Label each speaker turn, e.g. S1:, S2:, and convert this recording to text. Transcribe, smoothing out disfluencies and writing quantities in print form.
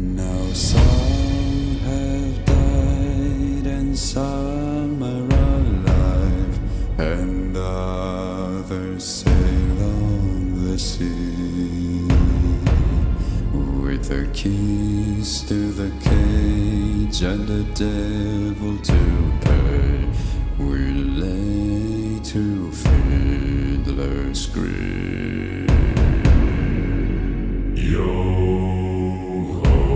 S1: Now some have died and some are alive, and others sail on the sea. With the keys to the cage and the devil to pay, we lay to fiddler's grave.